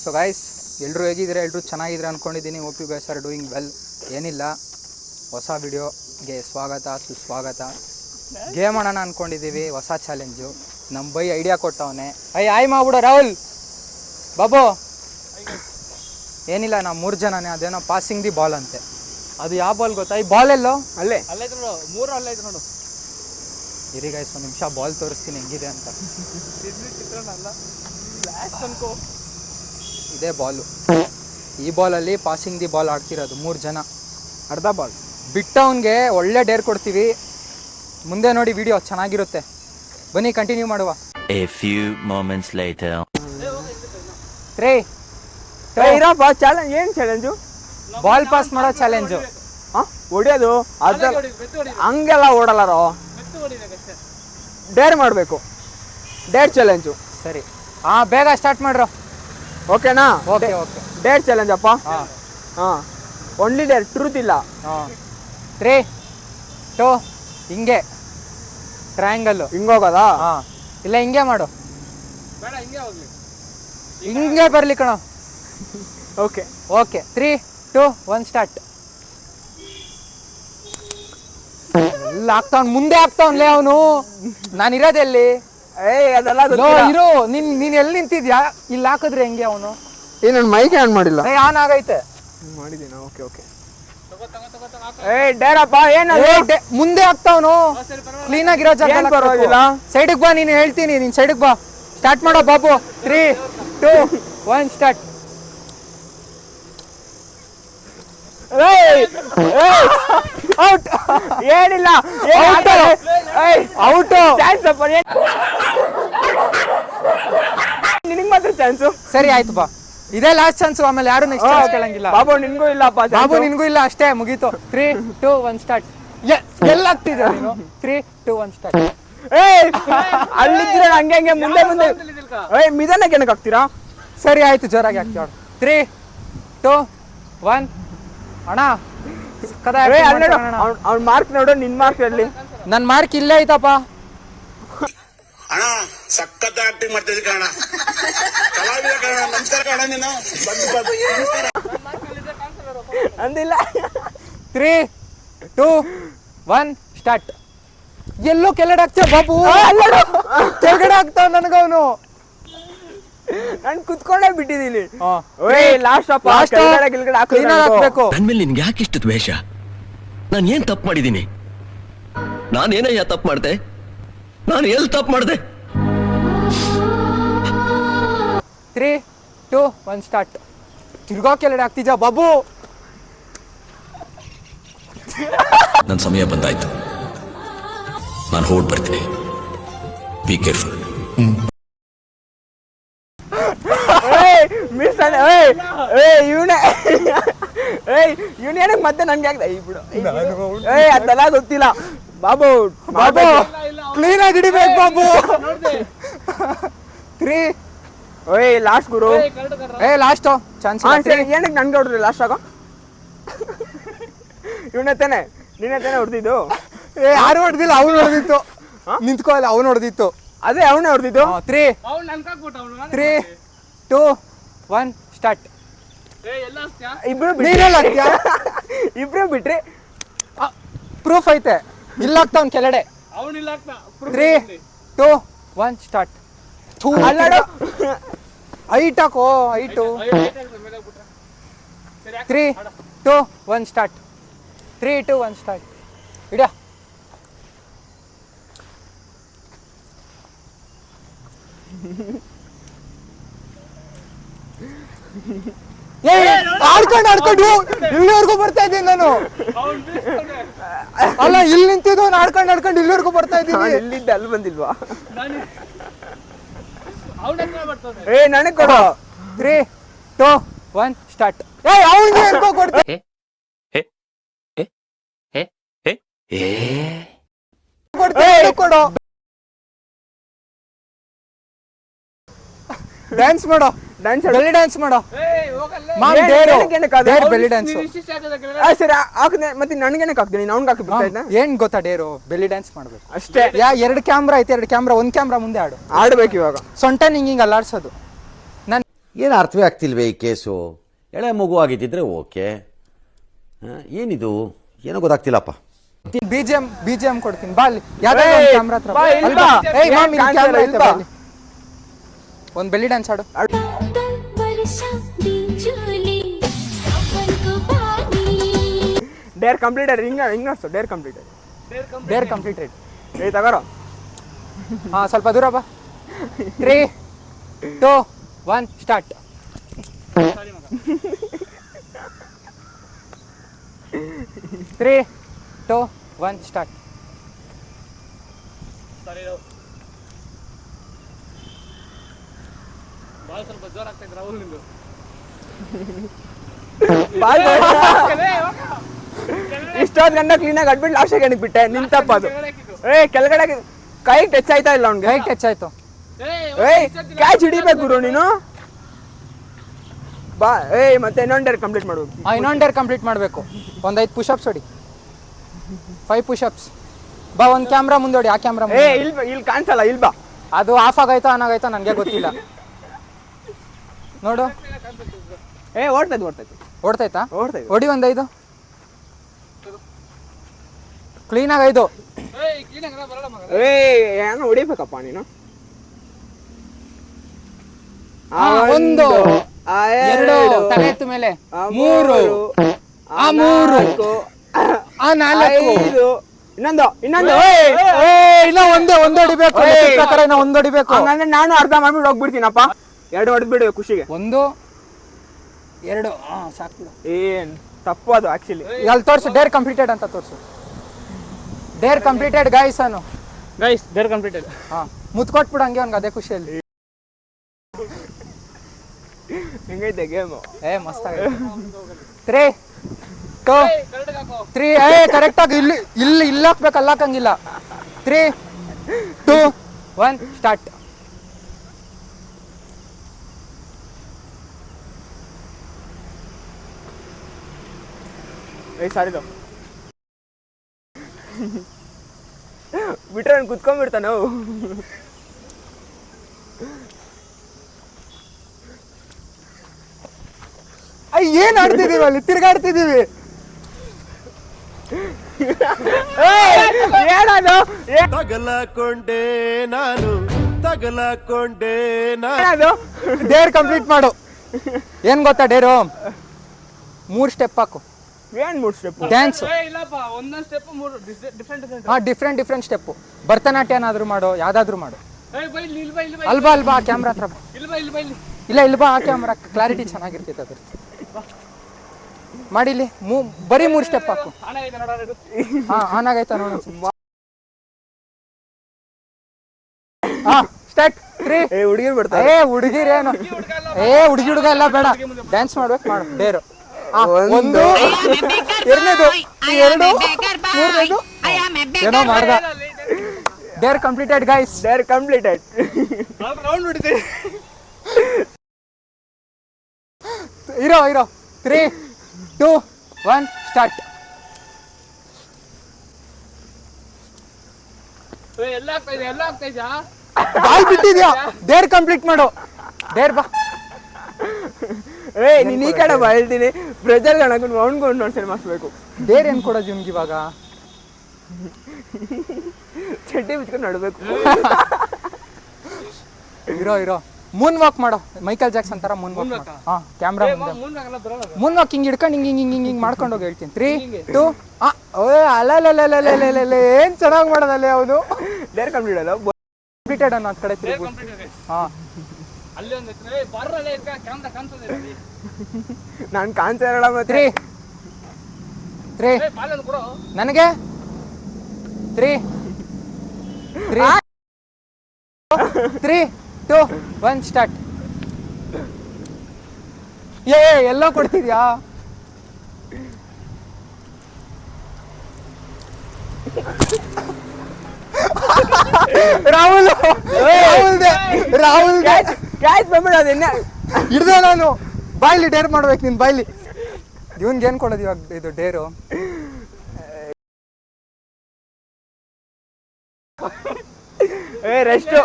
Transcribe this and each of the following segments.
So guys, ಎಲ್ಲರೂ ಹೇಗಿದ್ದೀರಾ? ಎಲ್ಲರೂ ಚೆನ್ನಾಗಿದ್ರೆ ಅಂದ್ಕೊಂಡಿದ್ದೀನಿ. Hope you guys are doing well. ಏನಿಲ್ಲ, ಹೊಸ ವಿಡಿಯೋಗೆ ಸ್ವಾಗತ ಸುಸ್ವಾಗತ. ಗೇಮ್ ಆಡೋಣ ಅಂದ್ಕೊಂಡಿದ್ದೀವಿ, ಹೊಸ ಚಾಲೆಂಜು. ನಮ್ಮ ಬೈ ಐಡಿಯಾ ಕೊಟ್ಟವನೆ. ಆಯ್ ಮಾಡ್ಬಿಡೋ ರಾಹುಲ್ ಬಾಬು. ಏನಿಲ್ಲ, ನಾವು 3 ಜನನೇ. ಅದೇನೋ ಪಾಸಿಂಗ್ ದಿ ಬಾಲ್ ಅಂತೆ. ಅದು ಯಾವ ಬಾಲ್ ಗೊತ್ತಾ? ಈ ಬಾಲ್ ಎಲ್ಲೋ ಅಲ್ಲೇ ನೋಡು, 3 ಅಲ್ಲೇ ನೋಡು. ಇರಿ ಗೈಸ್, ಒಂದು ನಿಮಿಷ ಬಾಲ್ ತೋರಿಸ್ತೀನಿ ಹೆಂಗಿದೆ ಅಂತ. ಇದೇ ಬಾಲು. ಈ ಬಾಲಲ್ಲಿ ಪಾಸಿಂಗ್ ದಿ ಬಾಲ್ ಆಡ್ತಿರೋದು 3 ಜನ. ಅರ್ಧ ಬಾಲ್ ಬಿಟ್ಟವನ್ಗೆ ಒಳ್ಳೆ ಡೇರ್ ಕೊಡ್ತೀವಿ. ಮುಂದೆ ನೋಡಿ, ವಿಡಿಯೋ ಚೆನ್ನಾಗಿರುತ್ತೆ. ಬನ್ನಿ ಕಂಟಿನ್ಯೂ ಮಾಡುವ. A few moments later. ಇರಪ್ಪ, ಚಾಲೆಂಜ್ ಏನು ಚಾಲೆಂಜು? ಬಾಲ್ ಪಾಸ್ ಮಾಡೋ ಚಾಲೆಂಜು. ಹೊಡಿಯೋದು ಅದ ಹಂಗೆಲ್ಲ ಓಡಲ್ಲಾರೋ. ಡೇರ್ ಮಾಡಬೇಕು, ಡೇರ್ ಚಾಲೆಂಜು. ಸರಿ, ಬೇಗ ಸ್ಟಾರ್ಟ್ ಮಾಡ್ರು. ಓಕೆನಾ? ಓಕೆ. ಡೇರ್ ಚಾಲೆಂಜ್ ಅಪ್ಪ. ಹಾಂ, ಒನ್ಲಿ ಡೇರ್, ಟ್ರೂತ್ ಇಲ್ಲ. 3, 2 ಹಿಂಗೆ ಟ್ರಯಾಂಗಲ್ಲು ಹಿಂಗೋಗೋದಾ? ಇಲ್ಲ ಹಿಂಗೆ ಮಾಡು. ಹಿಂಗೆ ಬರ್ಲಿ ಕಣೋ. Okay 3, 2 1 start. ಎಲ್ಲ ಆಗ್ತಾವ್, ಮುಂದೆ ಆಗ್ತಾವನ್ಲೇ ಅವನು. ನಾನು ಇರೋದೆಲ್ಲಿ? ಅದೆಲ್ಲ ಇರು. ನೀನ್ ಎಲ್ಲಿ ನಿಂತಿದ್ಯಾ? ಇಲ್ಲಿ ಹಾಕಿದ್ರೆ ಹೆಂಗೆ ಅವನು? ನನ್ನ ಮೈಕ್ ಆನ್ ಮಾಡಿಲ್ಲ. ಆನ್ ಆಗೈತೆ. ಮಾಡಿದ್ದೀನಾ? ಓಕೆ. ಡೇರಪ್ಪ, ಏನು ಮುಂದೆ ಆಗ್ತಾವನು. ಕ್ಲೀನ್ ಆಗಿರೋ ಜಾಗ ಪರವಾಗಿಲ್ಲ. ಸೈಡಿಗೆ ಬಾ, ನೀನು ಹೇಳ್ತೀನಿ. ನೀನ್ ಸೈಡಿಗೆ ಬಾ. ಸ್ಟಾರ್ಟ್ ಮಾಡೋ ಬಾಬು. 3, 2 1 ಸ್ಟಾರ್ಟ್. ಔಟ್. ಏನಿಲ್ಲ, ಔಟ್. ನಿನಗೆ ಮಾತ್ರ ಚಾನ್ಸು. ಸರಿ ಆಯ್ತು ಬಾ, ಇದೇ ಲಾಸ್ಟ್ ಚಾನ್ಸ್. ಆಮೇಲೆ ಯಾರು ನೆಕ್ಸ್ಟ್ ಚಾನ್ಸ್ ಕೇಳಂಗಿಲ್ಲ. ಬಾಬು ನಿನ್ಗೂ ಇಲ್ಲಪ್ಪ. ಬಾಬು ನಿನ್ಗೂ ಇಲ್ಲ, ಅಷ್ಟೇ, ಮುಗೀತು. 3, 2 1 ಸ್ಟಾರ್ಟ್. ಎಲ್ಲ ಆಗ್ತಿದ್ಯಾ ನೀನು? 3, 2 1 ಸ್ಟಾರ್ಟ್. ಅಲ್ಲಿದ್ರೆ ಹಂಗೆ ಮುಂದೆ ಮಿದನಕ್ಕೆ ಏನಕ್ಕೆ ಹಾಕ್ತೀರಾ? ಸರಿ ಆಯ್ತು, ಜೋರಾಗಿ ಹಾಕ್ತೀವಿ. 3, 2 1 ಅಣ್ಣ. ಅವ್ನ ಮಾರ್ಕ್ ನೋಡು, ನಿನ್ ಮಾರ್ಕ್ ಹೇಳಿ. ನನ್ ಮಾರ್ಕ್ ಇಲ್ಲೇ ಐತಪ್ಪ. ಅಣ್ಣ ಸಖತ್ ಆಕ್ಟಿಂಗ್ ಮಾಡ್ತಿದ್ದೆ ಕಣ, ಕಲಾವಿದ ಕಣ. ನಮಸ್ಕಾರ ಕಣ, ನೀನು ಅಂದಿಲ್ಲ. 3, 2 1 ಸ್ಟಾರ್ಟ್. ಎಲ್ಲೋ ಕೆಳಗಡೆ ಆಗ್ತೇವೆ ಬಾಬು. ಕೆಳಗಡೆ ಆಗ್ತಾವ ನನಗವನು. ನಾನು ಕುತ್ಕೊಂಡೇ ಬಿಟ್ಟಿದ್ದೀನಿ. ಲಾಸ್ಟ್ ಹಾಕ್ಬೇಕು. ನನ್ ಮೇಲೆ ನಿನ್ಗೆ ಯಾಕೆ ಇಷ್ಟು ದ್ವೇಷ? ನಾನು ಏನ್ ತಪ್ಪು ಮಾಡಿದ್ದೀನಿ? ನಾನೇನಯ್ಯ ತಪ್ಪು ಮಾಡ್ದೆ? ನಾನು ಎಲ್ಲಿ ತಪ್ಪು ಮಾಡ್ದೆ? 3, 2 1 ಸ್ಟಾರ್ಟ್. ತಿರ್ಗಾ ಕೆಳಗಡೆ ಆಗ್ತಿದ್ಯಾ ಬಾಬು. ನನ್ನ ಸಮಯ ಬಂದಾಯ್ತು, ನಾನು ಹೊರಟು ಬರ್ತೀನಿ. Be careful. ಮಿಸ್ ಇವನೇನಕ್ಕೆ ಮತ್ತೆ ನನ್ಗೆ ಆಗ್ತಾ ಬಿಡು. ಅದೆಲ್ಲ ಗೊತ್ತಿಲ್ಲ ಬಾಬು. ಕ್ಲೀನ್ ಆಗಿ ಹಿಡಿಬೇಕು ಬಾಬು. 3 ಲಾಸ್ಟ್ ಗುರು. Last chance. ಏನಕ್ಕೆ ನನ್ಗೆ ಹೊಡ್ರಿ ಲಾಸ್ಟ್ ಆಗ? ಇವನತ್ತೇನೆ, ನೀನತ್ತೇನೆ ಹೊಡೆದಿದ್ದು? ಯಾರು ಹೊಡೆದಿಲ್ಲ, ಅವ್ನು ಹೊಡೆದಿತ್ತು. ನಿಂತ್ಕೊಳ್ಳಿ, ಅವ್ನು ಹೊಡೆದಿತ್ತು. ಅದೇ ಅವನೇ ಹೊಡೆದಿದ್ದು. 3, 2 1 ಸ್ಟಾರ್ಟ್. ಇಬ್ರು ಬಿಟ್ರಿ. ಪ್ರೂಫ್ ಐತೆ. ಇಲ್ಲ ಆಗ್ತಾವ್ ಕೆಳಗಡೆ. 3, 2 1 ಸ್ಟಾರ್ಟ್. ಹೈಟ್ ಹಾಕೋ, ಹೈಟು. 3, 2 1 ಸ್ಟಾರ್ಟ್. 3, 2 1 ಸ್ಟಾರ್ಟ್. ಇಡ. ಆಡ್ಕೊಂಡು ಇಲ್ಲಿವರೆಗೂ ಬರ್ತಾ ಇದ್ದೀನಿ ನಾನು. ಅಲ್ಲ, ಇಲ್ಲಿ ನಿಂತಿದ್ದು ಆಡ್ಕೊಂಡು ಇಲ್ಲಿವರೆಗೂ ಬರ್ತಾ ಇದ್ದೀನಿ. ಇಲ್ಲಿದ್ದ ಅಲ್ಲಿ ಬಂದಿಲ್ವಾ? ನನಗೆ ಕೊಡು. 3, 2 1 ಸ್ಟಾರ್ಟ್. ಅವನಿಗೆ ಎಲ್ಕೋ ಕೊಡ್ತೀನಿ. ಕೊಡು. ಡ್ಯಾನ್ಸ್ ಮಾಡೋ, ಬೆಲ್ಲಿ ಡ್ಯಾನ್ಸ್ ಮಾಡೋ. Belly dance. ಸರಿ ಹಾಕಿದೆ, ಮತ್ತೆ ನನಗೇನಕ್ಕೆ ಹಾಕ್ತೀನಿ? ಅವ್ನಿಗೆ ಹಾಕಿ ಬಿಡ್ತಾ ಇದ್ದೆ. ಏನ್ ಗೊತ್ತಾ ಡೇರು? ಬೆಲ್ಲಿ ಡ್ಯಾನ್ಸ್ ಮಾಡ್ಬೇಕು ಅಷ್ಟೇ. 2 ಕ್ಯಾಮ್ರಾ ಐತೆ, 2 ಕ್ಯಾಮ್ರಾ, 1 ಕ್ಯಾಮ್ರಾ ಮುಂದೆ ಆಡು. ಆಡ್ಬೇಕು ಇವಾಗ. ಸೊಂಟ ಹಿಂಗೆ ಅಲ್ಲಾಡ್ಸೋದು. ಏನು ಅರ್ಥವೇ ಆಗ್ತಿಲ್ವೇ ಈ ಕೇಸು? ಎಳೆ ಮಗು ಆಗಿದ್ದಿದ್ರೆ ಓಕೆ, ಏನಿದು ಏನೋ ಗೊತ್ತಾಗ್ತಿಲ್ಲಪ್ಪ. BGM ಕೊಡ್ತೀನಿ ಬಾ ಅಲ್ಲಿ ಯಾವ್ದೋ ಕ್ಯಾಮ್ರಾ ಹತ್ರ ಬಾ, ಇಲ್ಲಿ ಬಾ. ಏಯ್ ಮಾಮ್ ಇಲ್ಲಿ ಏನ್ ಕ್ಯಾಮ್ರಾ ಕಾಣ್ತಿಲ್ಲ, ಐತೆ ಇಲ್ಲಿ ಬಾ ಬಾ. ಇಲ್ಲಿ. ಒಂದ್ ಬೆಲ್ಲಿ ಡ್ಯಾನ್ಸ್ ಆಡು. Deere completed. ಹಿಂಗ ಡೇರ್ ಕಂಪ್ಲೀಟೆಡ್. Deere completed. ಏಯ್ ತಗೋರೋ. ಹಾ ಸ್ವಲ್ಪ ದೂರ ಬಾ. 3 2 1 ಸ್ಟಾರ್ಟ್. 3 2 1 ಸ್ಟಾರ್ಟ್. ಇಷ್ಟೊಂದು ಗಂಡ ಕ್ಲೀನಾಗಿ ಅಡ್ಬಿಟ್ಟು ಲಾಸ್ಟ್ ಸೆಕೆಂಡ್ ಬಿಟ್ಟೆ. ನಿನ್ ತಪ್ಪದು. ಕೆಳಗಡೆ ಕೈ ಟಚ್ ಆಯ್ತಾ ಇಲ್ಲ ಅವ್ನಿಗೆ? ಕೈ ಟಚ್ ಆಯ್ತು. ಕ್ಯಾಚ್ ಹಿಡಿಬೇಕು ಗುರು ನೀನು. ಬಾ. ಮತ್ತೆ ಇನ್ನೊಂದು ಡೇರ್ ಕಂಪ್ಲೀಟ್ ಮಾಡ್ಬೇಕು. ಇನ್ನೊಂದು ಡೇರ್ ಕಂಪ್ಲೀಟ್ ಮಾಡಬೇಕು. ಒಂದು 5 ಪುಷಪ್ಸ್ ಹೊಡಿ. 5 ಪುಷಪ್ಸ್. ಬಾ ಒಂದು ಕ್ಯಾಮ್ರಾ ಮುಂದೋಡಿ. ಆ ಕ್ಯಾಮ್ರಾ ಇಲ್ಲಿ ಕಾಣಿಸಲ್ಲ. ಇಲ್ಲಿ ಬಾ. ಅದು ಆಫ್ ಆಗೈತೋ ಆನ್ ಆಗೈತೋ ನನಗೆ ಗೊತ್ತಿಲ್ಲ. ನೋಡು ಓಡ್ತೈತೆ. ಓಡ್ತೈತಾ? ಹೊಡಿ ಒಂದು 5 ಕ್ಲೀನಾಗಿ 5. ಏನೋ ಹೊಡಿಬೇಕಪ್ಪ ನೀನು. 1 2 ತಲೆ ಎತ್ತು ಮೇಲೆ 3 3 4 ಇನ್ನೊಂದು ಇಲ್ಲ ಒಂದೇ ಹೊಡಿಬೇಕು. ಪ್ರಕಾರ ಇನ್ನ ಒಂದು ಹೊಡಿಬೇಕು. ಹಂಗಂದ್ರೆ ನಾನು ಅರ್ಧ ಮಾಡ್ಬಿಟ್ಟು ಹೋಗ್ಬಿಡ್ತೀನಪ್ಪ. 2 ಹೊಡೆದ್ಬಿಡು ಖುಷಿಗೆ. 1 2 ಸಾಕು ಬಿಡು. ಏನ್ ತಪ್ಪು ಅದು ಆಕ್ಚುಲಿ. ಅಲ್ಲಿ ತೋರ್ಸು ಡೇರ್ ಕಂಪ್ಲೀಟೆಡ್ ಅಂತ ತೋರ್ಸು. Dare completed guys Anu. Dare completed. ಮುತ್ಕೊಟ್ಬಿಡು ಹಂಗೆ ಅವ್ನಿಗೆ ಅದೇ ಖುಷಿಯಲ್ಲಿ. ಹೆಂಗೈತೆ ಗೇಮು? ಮಸ್ತ್ ಆಗೈತೆ. 3 2 3 ಕರೆಕ್ಟ್ ಆಗಿ ಇಲ್ಲಿ ಹಾಕ್ಬೇಕು. ಅಲ್ಲಿ ಹಾಕಂಗಿಲ್ಲ. 3 2 1 ಸ್ಟಾರ್ಟ್. ಸಾರಿದು ಬಿಟ್ರೆ ಅವ್ನು ಕುತ್ಕೊಂಡ್ಬಿಡ್ತಾನ. ಏನ್ ಆಡ್ತಿದೀವಿ ಅಲ್ಲಿ? ತಿರ್ಗಾಡ್ತಿದೀವಿ. ಏನದು? ತಗಲಕೊಂಡೆ ನಾನು ಏನದು? ಡೇರ್ ಕಂಪ್ಲೀಟ್ ಮಾಡು. ಏನ್ ಗೊತ್ತಾ ಡೇರು? 3 ಸ್ಟೆಪ್ ಹಾಕು. ಏನ್ 3 step? Dance. Different step. Bharatanatyam ಏನಾದ್ರು ಮಾಡು, ಯಾವ್ದಾದ್ರು ಮಾಡು. ಅಲ್ವಾ ಆ ಕ್ಯಾಮ್ರಾ ಹತ್ರ ಬಾ. ಇಲ್ಲ ಬಾ. ಆ ಕ್ಯಾಮ್ರಾ ಕ್ಲಾರಿಟಿ ಚೆನ್ನಾಗಿರ್ತೈತೆ ಅದ್ರ. ಮಾಡಿಲಿ ಬರೀ 3 ಸ್ಟೆಪ್ ಹಾಕು. ಆನ್ ಆಗೈತಾ ನೋಡು. ಸ್ಟಾರ್ಟ್. 3 ಹುಡುಗಿರು ಬಿಡ್ತಾರೆ. ಹುಡುಗಿರೇನು? ಹುಡುಗ ಎಲ್ಲ ಬೇಡ. ಡ್ಯಾನ್ಸ್ ಮಾಡ್ಬೇಕು. ಮಾಡು ಡೇರು. 1 2 3 ಏನೋ ಮಾಡ್ದ. Deere completed guys. Deere completed. ಇರೋ 3 2 1 ಸ್ಟಾರ್ಟ್. ಬಾಲ್ ಬಿಟ್ಟಿದ್ಯಾ? ಡೇರ್ ಕಂಪ್ಲೀಟ್ ಮಾಡು. ಡೇರ್ ಬಾ. ನೀನ್ ಈ ಕಡೆ ಬಾ ಹೇಳ್ತೀನಿ. ಪ್ರೆಜರ್ ಗಣಕೊಂಡು ಅವ್ನ್ಕೊಂಡು ನೋಡ್ಸೇನೆ ಮಾಡಿಸ್ಬೇಕು. ಡೇರ್ ಏನ್ ಕೊಡೋದು ಇವ್ನಿಗೆ ಇವಾಗ? ಚಡ್ಡಿ ಬಿಚ್ಕೊಂಡು ನಡ್ಬೇಕು. ಇರೋ ಮೂನ್ ವಾಕ್ ಮಾಡೋ. ಮೈಕಲ್ ಜಾಕ್ಸನ್ ತರ Moon walk. Camera Moon walk ಹಿಂಗ್ ಹಿಡ್ಕೊಂಡು ಹಿಂಗ್ ಮಾಡ್ಕೊಂಡು ಹೋಗಿ ಹೇಳ್ತೀನಿ. 3 2 ಅಲ್ಲ ಏನ್ ಚೆನ್ನಾಗಿ ಮಾಡೋದಲ್ಲೇ ಅವನು. ಡೇರ್ ಕಂಪ್ಲೀಟ್ ಅಲ್ಲ ಕಂಪ್ಲೀಟೆಡ್ ಅನ್ನೋ ಕಡೆ ತಿರುಗು. ನಾನು ಕಾಣ್ತಾ ಇರಲ್ಲ. ಮತ್ತೆ 3 ನನಗೆ 3 2 1 ಸ್ಟಾರ್ಟ್. ಎಲ್ಲ ಕೊಡ್ತಿದ್ಯಾ? ರಾಹುಲ್ ಕ್ಯಾಚ್ ಬಂದ್ಬಿಡ. ಅದನ್ನ ಹಿಡ್ದೆ ನಾನು. ಬಾಯ್ಲಿ ಡೇರ್ ಮಾಡ್ಬೇಕು. ನಿನ್ ಬಾಯ್ಲಿ. ಇವನ್ಗೆ ಏನ್ ಕೊಡೋದು ಇವಾಗ ಇದು ಡೇರು? ರೆಸ್ಟ್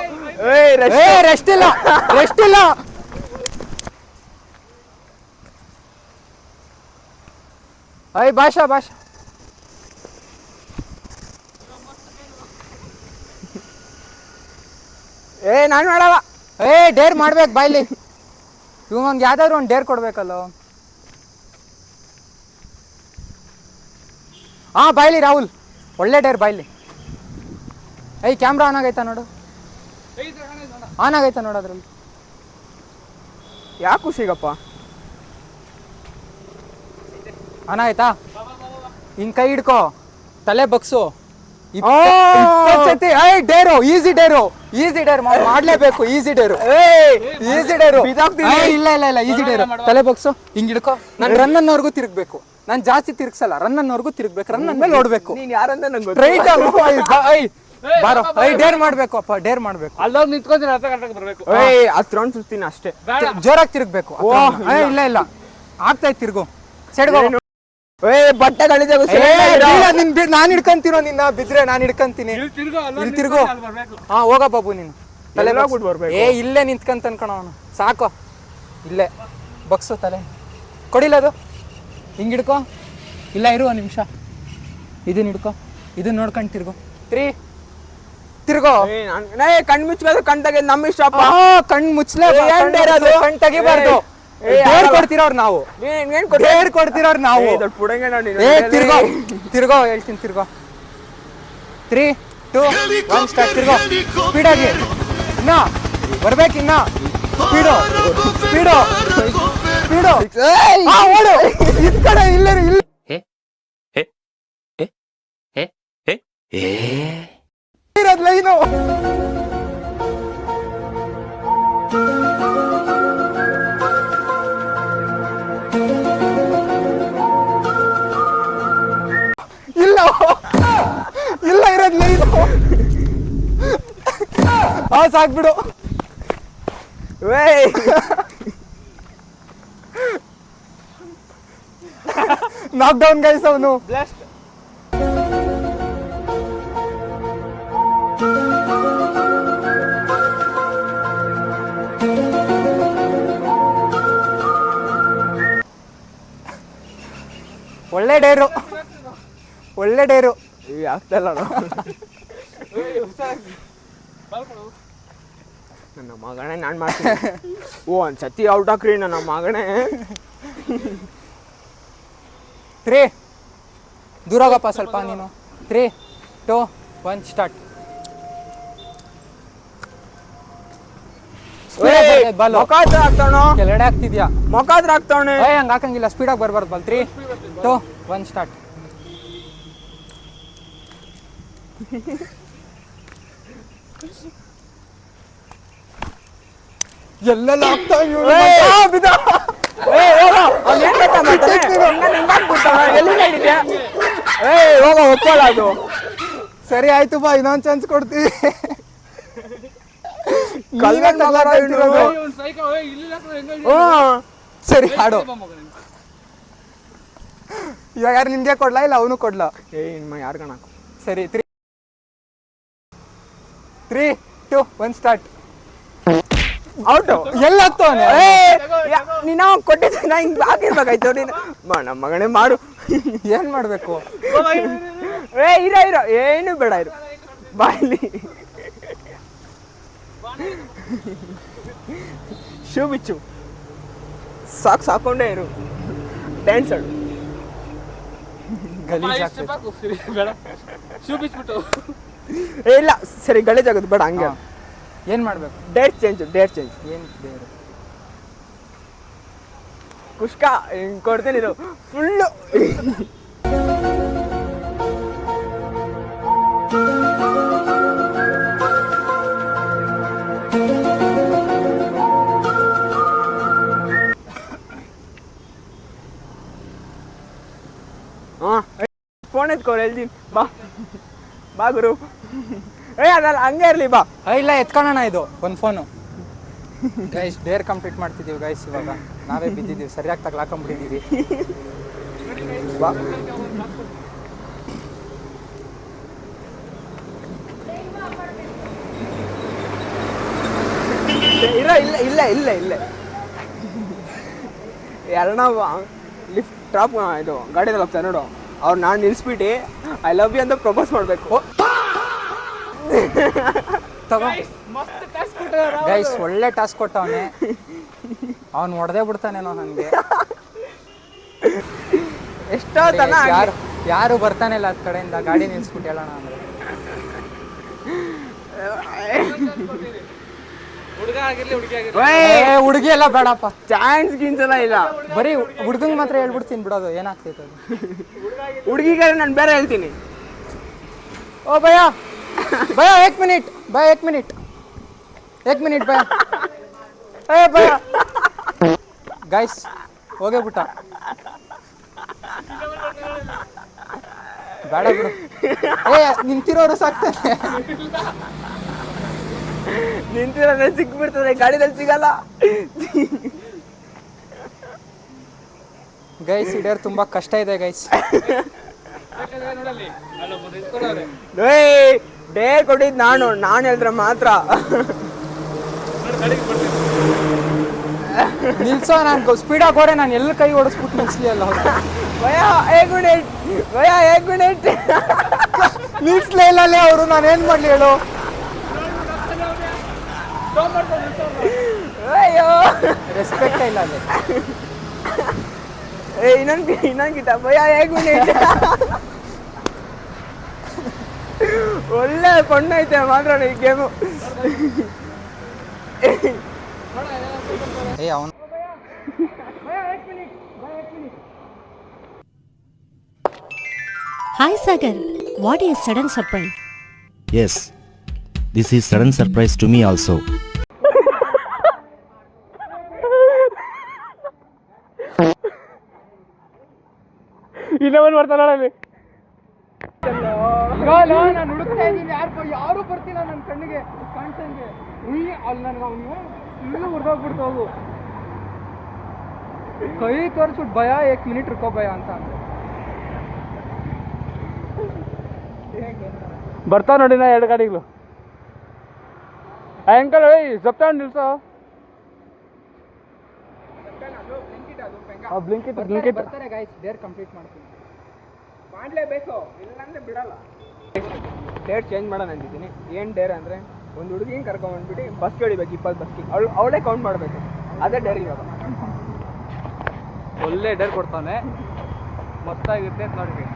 ರೆಸ್ಟ್ ಇಲ್ಲ. ಅಯ್ಯ ಭಾಷಾ ಭಾಷಾ ನಾನು ಮಾಡಲ್ಲ. ಡೇರ್ ಮಾಡ್ಬೇಕು ಬಾಯ್ಲಿ. ಇವಂಗೆ ಯಾವ್ದಾದ್ರು ಒಂದು ಡೇರ್ ಕೊಡ್ಬೇಕಲ್ಲ. ಬಾಯ್ಲಿ ರಾಹುಲ್, ಒಳ್ಳೆ ಡೇರ್ ಬಾಯ್ಲಿ. ಕ್ಯಾಮ್ರಾ ಆನ್ ಆಗೈತಾ ನೋಡು, ಆನ್ ಆಗೈತಾ ನೋಡು ಅದ್ರಲ್ಲಿ. ಯಾಕೆ ಖುಷಿಗಪ್ಪ? ಆನ್ ಆಯ್ತಾ? ಹಿಂಗ್ ಕೈ ಹಿಡ್ಕೋ, ತಲೆ ಬಗ್ಸು. Dare, easy dare, easy dare ಮಾಡ್ಲೇಬೇಕು. Easy dare, easy dare. ಇಲ್ಲ ಇಲ್ಲ ಇಲ್ಲ, ಈಸಿ ಡೇರು. ತಲೆ ಬಗ್ಸು, ಹಿಂಗ್ ಹಿಡ್ಕೋ. ನಾನು ರನ್ ಅನ್ನೋರ್ಗು ತಿರುಗ್ಬೇಕು. ನಾನು ಜಾಸ್ತಿ ತಿರ್ಗ್ಸಲ್ಲ, ರನ್ ಅನ್ನೋರ್ಗು ತಿರುಗ್ಬೇಕು. ರನ್ ಅಂದ್ಮೇಲೆ ನೋಡ್ಬೇಕು. ನೀನ್ ಯಾರಂತ ನಂಗೆ ಸ್ಟ್ರೈಟ್ ಬಾರೋ. ಡೇರ್ ಮಾಡ್ಬೇಕು ಅಪ್ಪ, ಡೇರ್ ಮಾಡ್ಬೇಕು. ಅಲ್ಲೋಗಿ ನಿಂತ್ಕೊಂತೀನಿ, ಅರ್ಧ ಗಂಟೆಗೆ ಬರ್ಬೇಕು. 10 ರೌಂಡ್ ಸುಸ್ತೀನಿ ಅಷ್ಟೇ. ಜೋರಾಗಿ ತಿರುಗ್ಬೇಕು. ಇಲ್ಲ ಇಲ್ಲ, ಆಗ್ತಾಯ್ತು ತಿರ್ಗು. ಸೈಡ್ಗೋ. ಬಟ್ಟೆಗಳಿದ್ದಾವೆ. ನಾನ್ ಹಿಡ್ಕಂತೀನೋ ನಿನ್ನ, ಬಿದ್ರೆ ನಾನ್ ಹಿಡ್ಕಂತೀನಿ. ಇಲ್ಲಿ ತಿರ್ಗು. ಹೋಗ ಬಾಬು ನೀನು. ತಲೆ ಬರ್ಬೇಕು. ಇಲ್ಲೇ ನಿಂತ್ಕಂತ ಅನ್ಕೋಣ ಅವನು. ಸಾಕು, ಇಲ್ಲೇ ಬಗ್ಸು ತಲೆ. ಕೊಡಿಲ್ಲ ಅದು, ಹಿಂಗ್ ಹಿಡ್ಕೋ. ಇಲ್ಲ ಇರು ಒಂದ್ ನಿಮಿಷ, ಇದನ್ನ ಹಿಡ್ಕೋ. ಇದನ್ನ ನೋಡ್ಕೊಂಡು ತಿರ್ಗು. ತಿರ್ಗೋ. ಕಣ್ ಮುಚ್ಚಬೇಕು, ಕಣ್ ತೆಗೆದು ನಮ್ಮ ಇಷ್ಟಪ್ಪ. ಕಣ್ ಮುಚ್ಚಲೇ, ಕಣ್ ತೆಗಿಬಾರ್ದು. ಡೇರ್ ಕೊಡ್ತಿರೋರು ನಾವು, ಡೇರ್ ಕೊಡ್ತಿರೋರು ನಾವು. ತಿರ್ಗೋ ತಿರ್ಗೋ, ಹೇಳ್ತೀನಿ ತಿರ್ಗೋ. 3, 2, 1 ಸ್ಟಾರ್ಟ್. ತಿರ್ಗೋ ಸ್ಪೀಡಾಗಿ. ಇನ್ನ ಬರ್ಬೇಕಿನ್ನ. Speed speed speed. ಓಡು ಇದ್ ಕಡೆ. ಇಲ್ಲ ಇಲ್ಲ, ಇರೋದ್ ಲೈನು. ಇಲ್ಲ ಇಲ್ಲ, ಇರೋದ್ ಲೈನು. ಸಾಕ್ಬಿಡು. ನಾಕ್ ಡೌನ್ ಗೈಸ್ ಅವನು. ಒಳ್ಳೆ ಡೇರು, ಒಳ್ಳೆ ಡೇರು. ಆಗ್ತಲ್ಲ ನನ್ನ ಮಗನೇ, ನಾನು ಮಾಡ್ತೀನಿ. ಒಂದ್ಸತಿ ಔಟ್ ಹಾಕ್ರಿ ನನ್ನ ಮಗನೇ. 3, ದೂರ ಹೋಗಪ್ಪ ಸ್ವಲ್ಪ ನೀನು. 3, 2, 1 ಸ್ಟಾರ್ಟ್. ಮುಖ ಹತ್ರ ಹಾಕ್ತಾವಣ, ಕೆಳಗಡೆ ಆಗ್ತಿದ್ಯಾ? ಮುಖ ಹತ್ರ ಹಾಕ್ತಾವಣೆ. ಹಂಗ ಹಾಕಂಗಿಲ್ಲ, ಸ್ಪೀಡಾಗಿ ಬರ್ಬಾರ್ದು ಬಾಲ್. 3, 2, 1 ಸ್ಟಾರ್ಟ್. ಎಲ್ಲೆಲ್ಲ ಆಗ್ತಾವ ಹೋಗ ಒಪ್ಪಲ್ಲ ಅದು. ಸರಿ ಆಯ್ತು ಬಾ, ಇನ್ನೊಂದು ಚಾನ್ಸ್ ಕೊಡ್ತೀವಿ. ಸರಿ ಆಡು. ಇವಾಗ ಯಾರು ನಿನ್ಗೆ ಕೊಡ್ಲಾ ಇಲ್ಲ ಅವನು ಕೊಡ್ಲಾ? ಯಾರು ಕಣಾಕು. ಸರಿ 3, 2, 1 ಸ್ಟಾರ್ಟ್. ಔಟ್. ಎಲ್ಲ ಆಗ್ತಾವನೆ. ನೀನು ಕೊಟ್ಟಿದ್ದ ನಾ ಹಿಂಗೆ ಹಾಕಿರ್ಬೇಕಾಯ್ತು. ನೀನು ನಮ್ಮ ಮಗನೇ ಮಾಡು. ಏನ್ ಮಾಡ್ಬೇಕು? ಇರೋ ಇರೋ, ಏನು ಬೇಡ, ಇರು ಬಾಯಲ್ಲಿ. ಶೂ ಬಿಚ್ಚು, ಸಾಕ್ಸ್ ಹಾಕೊಂಡೇ ಇರು, ಡ್ಯಾನ್ಸ್ ಆಡು. ಇಲ್ಲ ಸರಿ, ಗಲೀಜಾಗೋದು ಬೇಡ. ಹಂಗೆ ಏನ್ ಮಾಡ್ಬೇಕು? Date change, date change. ಏನ್ ಬೇರೆ ಕುಷ್ಕ ಹಿಂಗೆ ಕೊಡ್ತೀನಿ ಇದು ಫುಲ್ಲು. ಫೋನ್ ಎತ್ಕೊಳ ಹೇಳ್ತೀನಿ. ಬಾ ಗುರು. ಅದಲ್ಲ ಹಂಗೆ ಇರಲಿ, ಬಾ. ಇಲ್ಲ ಎತ್ಕೊಳ್ಳೋಣ, ಇದು ಒಂದು ಫೋನು. ಗೈಸ್ ಡೇರ್ ಕಂಪ್ಲೀಟ್ ಮಾಡ್ತಿದ್ದೀವಿ ಗೈಸ್. ಇವಾಗ ನಾವೇ ಬಿದ್ದಿದ್ದೀವಿ, ಸರಿಯಾಗಿ ತಗ್ಲಾಕೊಂಡ್ಬಿಟ್ಟಿದ್ದೀವಿ. ಬಾ. ಇಲ್ಲ ಇಲ್ಲ ಇಲ್ಲ ಇಲ್ಲ ಇಲ್ಲ, ಎಲ್ಲ ನಾವು ಲಿಫ್ಟ್ ಟ್ರಾಪ್ ಇದು ಗಾಡಿಯಲ್ಲಿ ಹೋಗ್ತಾರೆ ನೋಡು, ಅವ್ರು ನಾನು ನಿಲ್ಸ್ಬಿಟ್ಟು ಐ ಲವ್ ಯು ಅಂತ ಪ್ರಪೋಸ್ ಮಾಡಬೇಕು. ತಗೋ ಗೈಸ್, ಒಳ್ಳೆ ಟಾಸ್ಕ್ ಕೊಟ್ಟವನೆ. ಅವ್ನು ಹೊಡೆದೇ ಬಿಡ್ತಾನೇನೋ ನನಗೆ. ಎಷ್ಟೋ ತನ ಯಾರು ಬರ್ತಾನೆ ಇಲ್ಲ ಅದ್ ಕಡೆಯಿಂದ, ಗಾಡಿ ನಿಲ್ಸ್ಬಿಟ್ಟು ಹೇಳೋಣ ಅಂದ್ರೆ. ಹುಡುಗ ಆಗಿರ್ಲಿ ಹುಡುಗಿ ಆಗಿರ್ಲಿ. ಹುಡುಗಿ ಎಲ್ಲ ಬೇಡಪ್ಪ, ಚಾನ್ಸ್ ಗಿನ್ಸ್ ಎಲ್ಲ ಇಲ್ಲ. ಬರೀ ಹುಡುಗಂಗೆ ಮಾತ್ರ ಹೇಳ್ಬಿಡ್ತೀನಿ ಬಿಡೋದು, ಏನಾಗ್ತೈತೆ ಅದು. ಹುಡುಗಿಗೆ ನಾನು ಬೇರೆ ಹೇಳ್ತೀನಿ. ಓ ಭಯ ಭಯ, ಏಕ್ ಮಿನಿಟ್ ಭಯ, ಏಕ್ ಮಿನಿಟ್ ಭಯ. ಏ ಭಯ ಗೈಸ್, ಹೋಗೇ ಬಿಟ್ಟ. ಬೇಡ ಬಿಡು. ಏ ನಿಂತಿರೋರು ಸಾಕ್ತಾನೆ. ನಿಂತಿರೋದ್ರೆ ಸಿಕ್ಬಿಡ್ತದೆ, ಗಾಡಿದಲ್ಲಿ ಸಿಗಲ್ಲ. ಗೈಸ್, ಇಡೋರು ತುಂಬಾ ಕಷ್ಟ ಇದೆ ಗೈಸ್. ಡೇ ಕೊಟ್ಟಿದ್ದು ನಾನು ಹೇಳಿದ್ರೆ ಮಾತ್ರ. ನಿಲ್ಸೋ, ನಾನು ಸ್ಪೀಡಾಗಿ ಹೋರೆ, ನಾನು ಎಲ್ಲ ಕೈ ಓಡಿಸ್ಬಿಟ್ಟು ನಿಲ್ಸ್ಲಿ ಅಲ್ಲ. ಭಯ ಹೇಗ್ ಮಿನಿಟ್ ನಿಲ್ಸ್ಲೇ ಇಲ್ಲ ಅಲ್ಲೇ ಅವರು, ನಾನೇನ್ ಮಾಡ್ಲಿ ಹೇಳು. ಅಯ್ಯೋ ರೆಸ್ಪೆಕ್ಟ್ ಇಲ್ಲ ಅಲ್ಲಿ. ಇನ್ನೊಂದು ಗಿಟ ಭಯ ಹೇಗ್ ಮಿನಿಟ್. ಒಳ್ಳೆ ಕೊಂಡೈತೆ ಮಾತ್ರ ಈ ಗೇಮು. ಏ ಅವನು Hi Sagar, what is sudden surprise? Yes, this is sudden surprise to me also. ಇನ್ನೊಂದು ಬರ್ತಾನೆ ನಾನು ಹುಡುಕ್ತಾ ಇದ್ದೀನಿ, ಯಾರು ಬರ್ತಿಲ್ಲ ನನ್ನ ಕಣ್ಣಿಗೆ ಕಾಣ್ಸಂಗೆ. ಅಲ್ಲಿ ನನಗೆ ಅವನು ಇಲ್ಲೂ ಹುರಿದೋಗ್ಬಿಡ್ತು. ಹೋಗು, ಕೈ ತೋರಿಸ್ಬಿಟ್ಟು ಭಯ, ಏಕ್ ಮಿನಿಟ್ ರುಕೋ ಭಯ ಅಂತ ಅಂದ್ರೆ ಬರ್ತಾವ ನೋಡಿ ನಾ 2 ಗಾಡಿಗಳು. ಅಂಕಲ್ ಸಪ್ತಾನ್ ನಿಲ್ಸೋ. ಬ್ಲಿಂಕಿಟ್ ಬರ್ತಾರೆ ಗೈಸ್, ಡೇರ್ ಕಂಪ್ಲೀಟ್ ಮಾಡ್ತೀನಿ. ಮಾಡಲೇಬೇಕು, ಇಲ್ಲಾಂದ್ರೆ ಬಿಡಲ್ಲ. ಡೇರ್ ಚೇಂಜ್ ಮಾಡೋಣ ಅಂತಿದ್ದೀನಿ. ಏನು ಡೇರ್ ಅಂದರೆ, ಒಂದು ಹುಡುಗಿನ ಕರ್ಕೊಂಡ್ಬಂದ್ಬಿಟ್ಟು ಬಸ್ಗೆ ಹೊಡಿಬೇಕು, 20 ಬಸ್ಗೆ. ಅವಳೇ ಕೌಂಟ್ ಮಾಡಬೇಕು, ಅದೇ ಡೇರ್ ಇವಾಗ. ಒಳ್ಳೆ ಡೇರ್ ಕೊಡ್ತಾನೆ, ಮಸ್ತಾಗಿರುತ್ತೆ ಅಂತ ನೋಡಿ.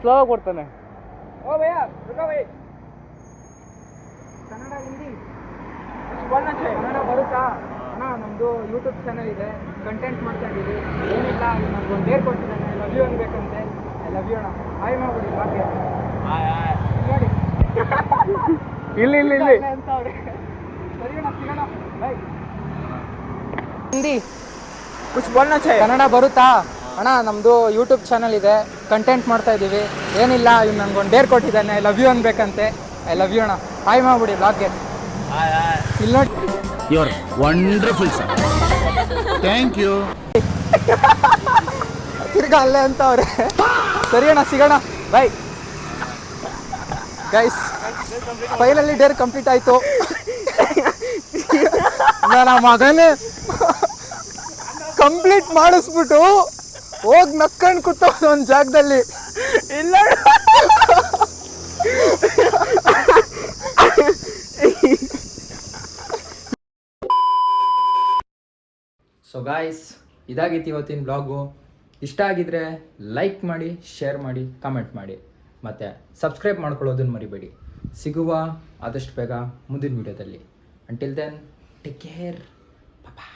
ಸ್ಲೋ ಆಗಿ ಕೊಡ್ತಾನೆ. ಓ ಭಯ ರುಕೋ ಭಯ. ಕನ್ನಡ ಹಿಂದಿ ಕನ್ನಡ ಬರುತ್ತಾ ಅಣ್ಣ? ನಮ್ಮದು ಯೂಟ್ಯೂಬ್ ಚಾನಲ್ ಇದೆ, ಕಂಟೆಂಟ್ ಮಾಡ್ತಾ ಇದ್ದೀವಿ. ಏನಿಲ್ಲ, ನನಗೊಂದು ಡೇರ್ ಕೊಡ್ತಿದ್ದಾನೆ, ಐ ಲವ್ ಯು ಅನ್ಬೇಕಂತೆ. ಐ ಲವ್ ಯು ಅಣ್ಣ, ಹಾಯ್ ಮಾಡ್ಬಿಡಿ ಬಾಕಿ ನೋಡಿ. ಇಲ್ಲಿ ಅಂತ ಅವ್ರೆ. ಸರಿ ಅಣ್ಣ, ಸಿಗೋಣ, ಬಾಯ್. ಹಿಂದಿ ಕುछ बोलना चाहिए. ಕನ್ನಡ ಬರುತ್ತಾ ಅಣ್ಣ? ನಮ್ಮದು ಯೂಟ್ಯೂಬ್ ಚಾನಲ್ ಇದೆ, ಕಂಟೆಂಟ್ ಮಾಡ್ತಾ ಇದ್ದೀವಿ. ಏನಿಲ್ಲ, ಇವ್ನು ನನಗೊಂದು ಡೇರ್ ಕೊಟ್ಟಿದ್ದಾನೆ, ಐ ಲವ್ ಯು ಅನ್ಬೇಕಂತೆ. ಐ ಲವ್ ಯು ಅಣ್ಣ, ಹಾಯ್ ಮಾಡ್ಬಿಡಿ ಬ್ಲಾಗ್ಗೆ. ಇಲ್ಲಿ ನೋಡಿ, you are wonderful sir, thank you. ತಿರ್ಗಾ ಅಲ್ಲೇ ಅಂತ ಅವ್ರೆ. ಸರಿ ಅಣ್ಣ, ಸಿಗೋಣ, bye. Guys, finally dare complete ಆಯಿತು. ನನ್ನ ಮಗನೇ ಕಂಪ್ಲೀಟ್ ಮಾಡಿಸ್ಬಿಟ್ಟು ಹೋಗಿ ನಕ್ಕೊಂಡು ಕೂತ ಒಂದು ಜಾಗದಲ್ಲಿ. ಇಲ್ಲ ಸೊ ಗಾಯ್ಸ್, ಇದಾಗಿತ್ತು ಇವತ್ತಿನ ಬ್ಲಾಗು. ಇಷ್ಟ ಆಗಿದ್ರೆ ಲೈಕ್ ಮಾಡಿ, ಶೇರ್ ಮಾಡಿ, ಕಮೆಂಟ್ ಮಾಡಿ, ಮತ್ತು ಸಬ್ಸ್ಕ್ರೈಬ್ ಮಾಡ್ಕೊಳ್ಳೋದನ್ನು ಮರಿಬೇಡಿ. ಸಿಗುವ ಆದಷ್ಟು ಬೇಗ ಮುಂದಿನ ವೀಡಿಯೋದಲ್ಲಿ. ಅಂಟಿಲ್ ದೆನ್, ಟೇಕ್ ಕೇರ್, ಬಾಯ್.